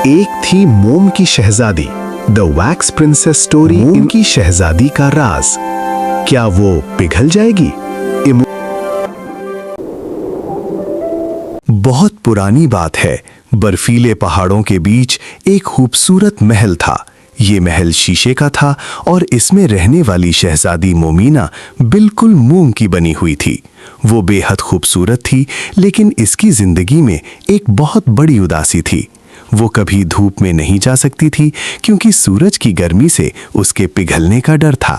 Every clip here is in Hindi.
एक थी मोम की शहजादी, द वैक्स प्रिंसेस स्टोरी। मोम की शहजादी का राज, क्या वो पिघल जाएगी? बहुत पुरानी बात है, बर्फीले पहाड़ों के बीच एक खूबसूरत महल था। ये महल शीशे का था और इसमें रहने वाली शहजादी मोमीना बिल्कुल मोम की बनी हुई थी। वो बेहद खूबसूरत थी, लेकिन इसकी जिंदगी में एक बहुत बड़ी उदासी थी। वो कभी धूप में नहीं जा सकती थी क्योंकि सूरज की गर्मी से उसके पिघलने का डर था।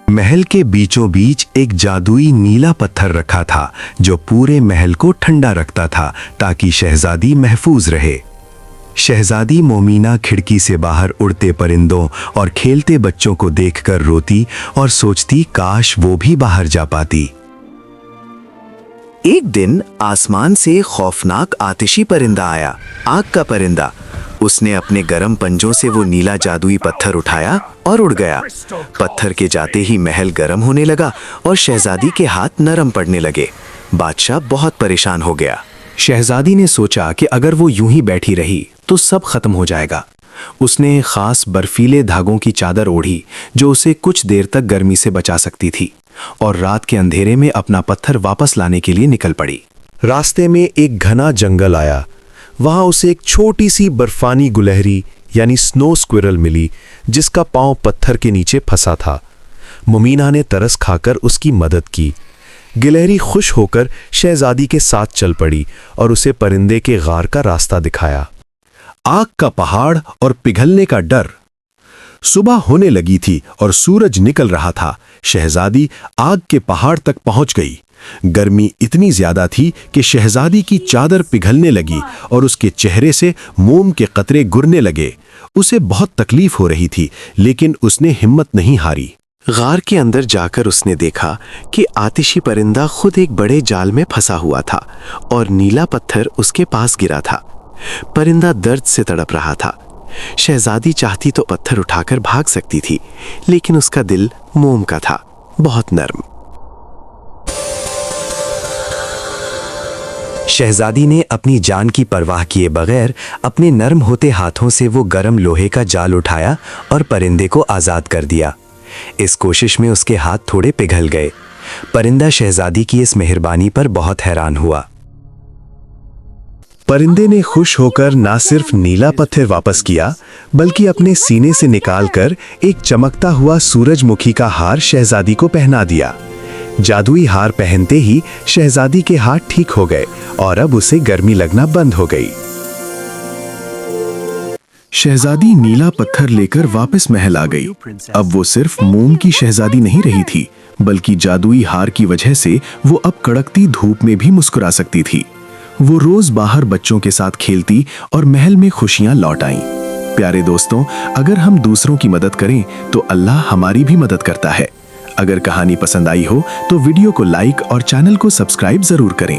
महल के बीचों बीच एक जादुई नीला पत्थर रखा था जो पूरे महल को ठंडा रखता था ताकि शहजादी महफूज रहे। शहजादी मोमीना खिड़की से बाहर उड़ते परिंदों और खेलते बच्चों को देखकर रोती और सोचती काश वो भी बाहर जा पाती। एक दिन आसमान से खौफनाक आतिशी परिंदा आया, आग का परिंदा। उसने अपने गर्म पंजों से वो नीला जादुई पत्थर उठाया और उड़ गया। पत्थर के जाते ही महल गर्म होने लगा और शहजादी के हाथ नरम पड़ने लगे। बादशाह बहुत परेशान हो गया। शहजादी ने सोचा कि अगर वो यूं ही बैठी रही तो सब खत्म हो जाएगा। उसने खास बर्फीले धागों की चादर ओढ़ी जो उसे कुछ देर तक गर्मी से बचा सकती थी, और रात के अंधेरे में अपना पत्थर वापस लाने के लिए निकल पड़ी। रास्ते में एक घना जंगल आया। वहां उसे एक छोटी सी बर्फानी गुलहरी यानी स्नो स्क्विरल मिली जिसका पांव पत्थर के नीचे फंसा था। मोमीना ने तरस खाकर उसकी मदद की। गिलहरी खुश होकर शहजादी के साथ चल पड़ी और उसे परिंदे के गार का रास्ता दिखाया। आग का पहाड़ और पिघलने का डर। सुबह होने लगी थी और सूरज निकल रहा था। शहजादी आग के पहाड़ तक पहुंच गई। गर्मी इतनी ज्यादा थी कि शहजादी की चादर पिघलने लगी और उसके चेहरे से मोम के कतरे गिरने लगे। उसे बहुत तकलीफ हो रही थी, लेकिन उसने हिम्मत नहीं हारी। गार के अंदर जाकर उसने देखा कि आतिशी परिंदा खुद एक बड़े जाल में फंसा हुआ था और नीला पत्थर उसके पास गिरा था। परिंदा दर्द से तड़प रहा था। शहजादी चाहती तो पत्थर उठाकर भाग सकती थी, लेकिन उसका दिल मोम का था, बहुत नर्म। शहजादी ने अपनी जान की परवाह किए बगैर अपने नर्म होते हाथों से वो गर्म लोहे का जाल उठाया और परिंदे को आजाद कर दिया। इस कोशिश में उसके हाथ थोड़े पिघल गए। परिंदा शहजादी की इस मेहरबानी पर बहुत हैरान हुआ। परिंदे ने खुश होकर ना सिर्फ नीला पत्थर वापस किया, बल्कि अपने सीने से निकालकर एक चमकता हुआ सूरजमुखी का हार शहजादी को पहना दिया। जादुई हार पहनते ही शहजादी के हाथ ठीक हो गए और अब उसे गर्मी लगना बंद हो गई। शहजादी नीला पत्थर लेकर वापस महल आ गई। अब वो सिर्फ मोम की शहजादी नहीं रही थी, बल्कि जादुई हार की वजह से वो अब कड़कती धूप में भी मुस्कुरा सकती थी। वो रोज बाहर बच्चों के साथ खेलती और महल में खुशियां लौट आईं। प्यारे दोस्तों, अगर हम दूसरों की मदद करें तो अल्लाह हमारी भी मदद करता है। अगर कहानी पसंद आई हो तो वीडियो को लाइक और चैनल को सब्सक्राइब जरूर करें।